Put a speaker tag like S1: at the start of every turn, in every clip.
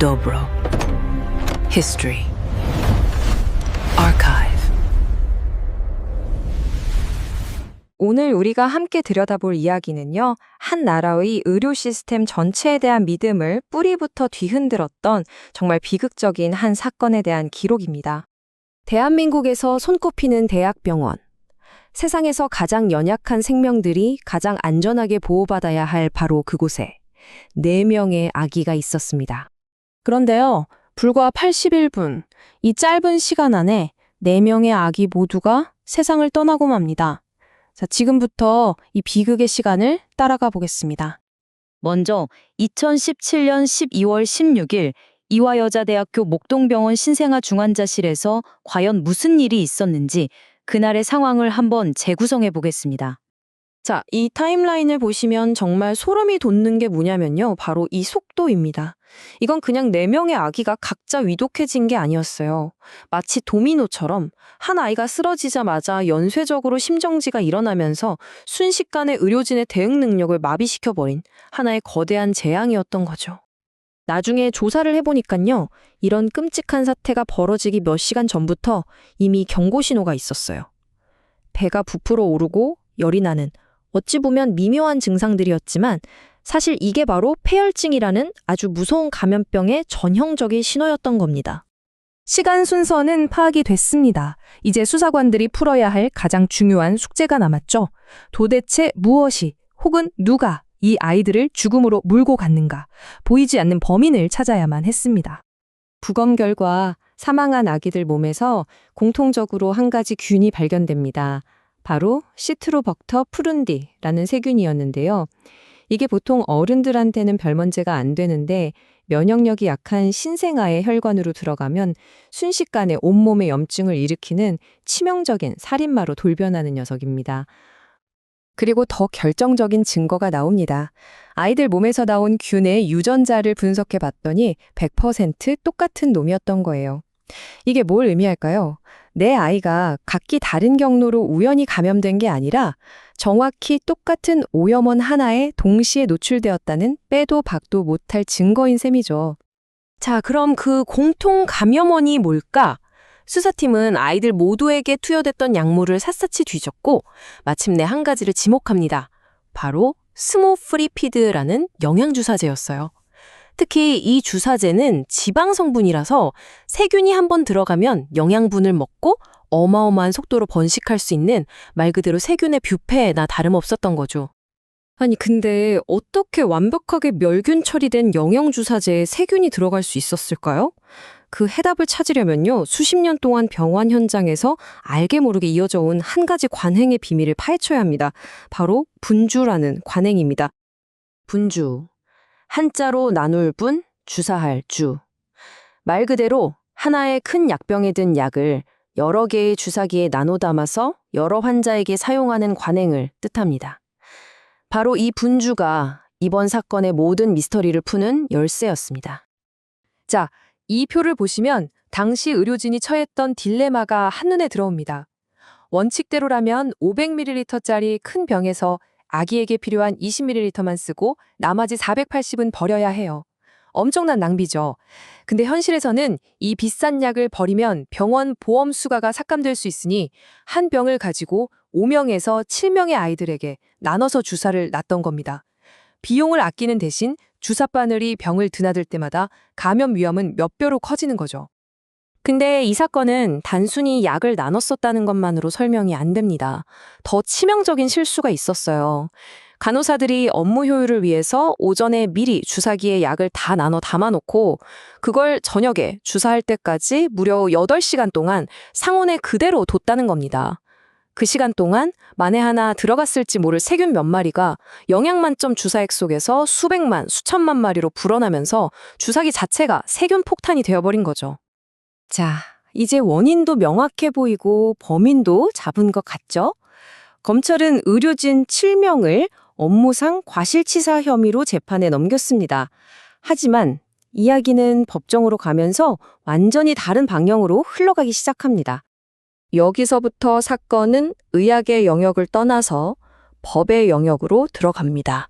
S1: Dobro. History. Archive.
S2: 오늘 우리가 함께 들여다볼 이야기는요, 한 나라의 의료 시스템 전체에 대한 믿음을 뿌리부터 뒤흔들었던 정말 비극적인 한 사건에 대한 기록입니다. 대한민국에서 손꼽히는 대학병원. 세상에서 가장 연약한 생명들이 가장 안전하게 보호받아야 할 바로 그곳에 4명의 아기가 있었습니다.
S3: 그런데요, 불과 81분, 이 짧은 시간 안에 4명의 아기 모두가 세상을 떠나고 맙니다. 자, 지금부터 이 비극의 시간을 따라가 보겠습니다.
S4: 먼저 2017년 12월 16일 이화여자대학교 목동병원 신생아 중환자실에서 과연 무슨 일이 있었는지 그날의 상황을 한번 재구성해 보겠습니다.
S3: 자, 이 타임라인을 보시면 정말 소름이 돋는 게 뭐냐면요, 바로 이 속도입니다. 이건 그냥 4명의 아기가 각자 위독해진 게 아니었어요. 마치 도미노처럼 한 아이가 쓰러지자마자 연쇄적으로 심정지가 일어나면서 순식간에 의료진의 대응 능력을 마비시켜버린 하나의 거대한 재앙이었던 거죠. 나중에 조사를 해보니까요, 이런 끔찍한 사태가 벌어지기 몇 시간 전부터 이미 경고 신호가 있었어요. 배가 부풀어 오르고 열이 나는 어찌 보면 미묘한 증상들이었지만 사실 이게 바로 폐혈증이라는 아주 무서운 감염병의 전형적인 신호였던 겁니다.
S2: 시간 순서는 파악이 됐습니다. 이제 수사관들이 풀어야 할 가장 중요한 숙제가 남았죠. 도대체 무엇이 혹은 누가 이 아이들을 죽음으로 몰고 갔는가, 보이지 않는 범인을 찾아야만 했습니다. 부검 결과 사망한 아기들 몸에서 공통적으로 한 가지 균이 발견됩니다. 바로 시트로벅터 푸른디라는 세균이었는데요. 이게 보통 어른들한테는 별 문제가 안 되는데 면역력이 약한 신생아의 혈관으로 들어가면 순식간에 온몸에 염증을 일으키는 치명적인 살인마로 돌변하는 녀석입니다. 그리고 더 결정적인 증거가 나옵니다. 아이들 몸에서 나온 균의 유전자를 분석해 봤더니 100% 똑같은 놈이었던 거예요. 이게 뭘 의미할까요? 내 아이가 각기 다른 경로로 우연히 감염된 게 아니라 정확히 똑같은 오염원 하나에 동시에 노출되었다는 빼도 박도 못할 증거인 셈이죠. 자, 그럼 그 공통 감염원이 뭘까? 수사팀은 아이들 모두에게 투여됐던 약물을 샅샅이 뒤졌고 마침내 한 가지를 지목합니다. 바로 스모프리피드라는 영양주사제였어요. 특히 이 주사제는 지방 성분이라서 세균이 한번 들어가면 영양분을 먹고 어마어마한 속도로 번식할 수 있는 말 그대로 세균의 뷔페나 다름없었던 거죠. 아니 근데 어떻게 완벽하게 멸균 처리된 영양주사제에 세균이 들어갈 수 있었을까요? 그 해답을 찾으려면요, 수십 년 동안 병원 현장에서 알게 모르게 이어져 온 한 가지 관행의 비밀을 파헤쳐야 합니다. 바로 분주라는 관행입니다. 분주. 한자로 나눌 분, 주사할 주. 말 그대로 하나의 큰 약병에 든 약을 여러 개의 주사기에 나눠 담아서 여러 환자에게 사용하는 관행을 뜻합니다. 바로 이 분주가 이번 사건의 모든 미스터리를 푸는 열쇠였습니다. 자, 이 표를 보시면 당시 의료진이 처했던 딜레마가 한눈에 들어옵니다. 원칙대로라면 500ml짜리 큰 병에서 아기에게 필요한 20ml만 쓰고 나머지 480은 버려야 해요. 엄청난 낭비죠. 근데 현실에서는 이 비싼 약을 버리면 병원 보험 수가가 삭감될 수 있으니 한 병을 가지고 5명에서 7명의 아이들에게 나눠서 주사를 놨던 겁니다. 비용을 아끼는 대신 주사바늘이 병을 드나들 때마다 감염 위험은 몇 배로 커지는 거죠. 근데 이 사건은 단순히 약을 나눴었다는 것만으로 설명이 안 됩니다. 더 치명적인 실수가 있었어요. 간호사들이 업무 효율을 위해서 오전에 미리 주사기에 약을 다 나눠 담아놓고 그걸 저녁에 주사할 때까지 무려 8시간 동안 상온에 그대로 뒀다는 겁니다. 그 시간 동안 만에 하나 들어갔을지 모를 세균 몇 마리가 영양만점 주사액 속에서 수백만, 수천만 마리로 불어나면서 주사기 자체가 세균 폭탄이 되어버린 거죠. 자, 이제 원인도 명확해 보이고 범인도 잡은 것 같죠? 검찰은 의료진 7명을 업무상 과실치사 혐의로 재판에 넘겼습니다. 하지만 이야기는 법정으로 가면서 완전히 다른 방향으로 흘러가기 시작합니다. 여기서부터 사건은 의학의 영역을 떠나서 법의 영역으로 들어갑니다.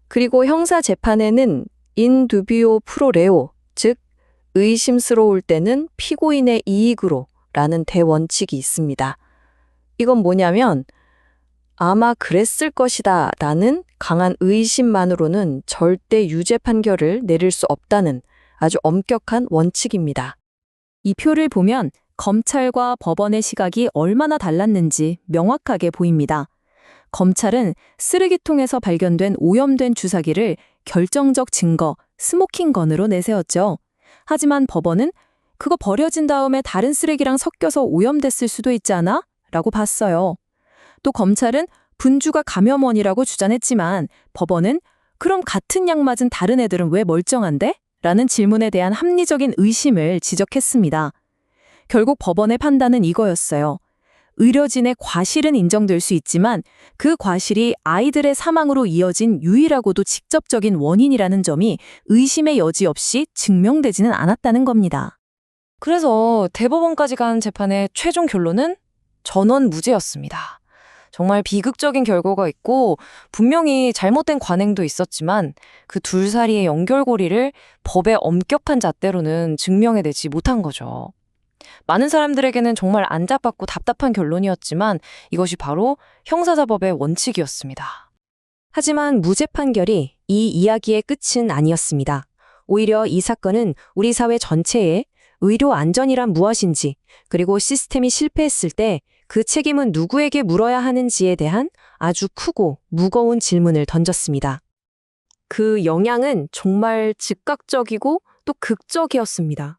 S2: 그리고 형사 재판에는 인 두비오 프로 레오
S3: 즉, 의심스러울 때는 피고인의 이익으로 라는 대원칙이 있습니다. 이건 뭐냐면 아마 그랬을 것이다 라는 강한 의심만으로는 절대 유죄 판결을 내릴 수 없다는 아주 엄격한 원칙입니다.
S2: 이 표를 보면 검찰과 법원의 시각이 얼마나 달랐는지 명확하게 보입니다. 검찰은 쓰레기통에서 발견된 오염된 주사기를 결정적 증거, 스모킹건으로 내세웠죠. 하지만 법원은 그거 버려진 다음에 다른 쓰레기랑 섞여서 오염됐을 수도 있지 않아? 라고 봤어요. 또 검찰은 분주가 감염원이라고 주장했지만 법원은 그럼 같은 약 맞은 다른 애들은 왜 멀쩡한데? 라는 질문에 대한 합리적인 의심을 지적했습니다. 결국 법원의 판단은 이거였어요. 의료진의 과실은 인정될 수 있지만 그 과실이 아이들의 사망으로 이어진 유일하고도 직접적인 원인이라는 점이 의심의 여지 없이 증명되지는 않았다는 겁니다.
S3: 그래서 대법원까지 간 재판의 최종 결론은 전원 무죄였습니다. 정말 비극적인 결과가 있고 분명히 잘못된 관행도 있었지만 그 둘 사이의 연결고리를 법의 엄격한 잣대로는 증명해내지 못한 거죠. 많은 사람들에게는 정말 안타깝고 답답한 결론이었지만 이것이 바로 형사사법의 원칙이었습니다. 하지만 무죄 판결이 이 이야기의 끝은 아니었습니다. 오히려 이 사건은 우리 사회 전체에 의료 안전이란 무엇인지, 그리고 시스템이 실패했을 때 그 책임은 누구에게 물어야 하는지에 대한 아주 크고 무거운 질문을 던졌습니다. 그 영향은 정말 즉각적이고 또 극적이었습니다.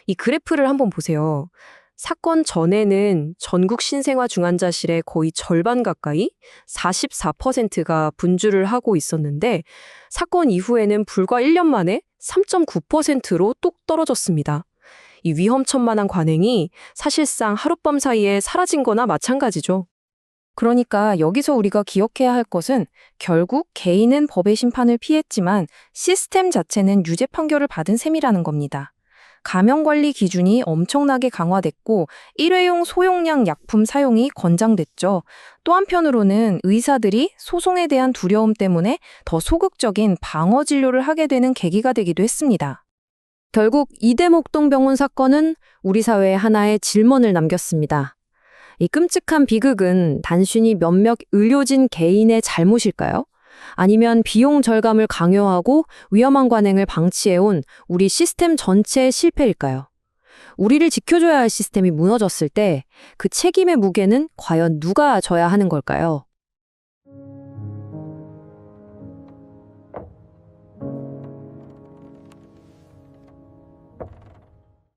S3: 이 그래프를 한번 보세요. 사건 전에는 전국 신생아 중환자실의 거의 절반 가까이 44%가 분주를 하고 있었는데 사건 이후에는 불과 1년 만에 3.9%로 뚝 떨어졌습니다. 이 위험천만한 관행이 사실상 하룻밤 사이에 사라진 거나 마찬가지죠. 그러니까 여기서 우리가 기억해야 할 것은 결국 개인은 법의 심판을 피했지만 시스템 자체는 유죄 판결을 받은 셈이라는 겁니다. 감염관리 기준이 엄청나게 강화됐고 일회용 소용량 약품 사용이 권장됐죠. 또 한편으로는 의사들이 소송에 대한 두려움 때문에 더 소극적인 방어 진료를 하게 되는 계기가 되기도 했습니다. 결국 이대목동병원 사건은 우리 사회에 하나의 질문을 남겼습니다. 이 끔찍한 비극은 단순히 몇몇 의료진 개인의 잘못일까요? 아니면 비용 절감을 강요하고 위험한 관행을 방치해온 우리 시스템 전체의 실패일까요? 우리를 지켜줘야 할 시스템이 무너졌을 때 그 책임의 무게는 과연 누가 져야 하는 걸까요?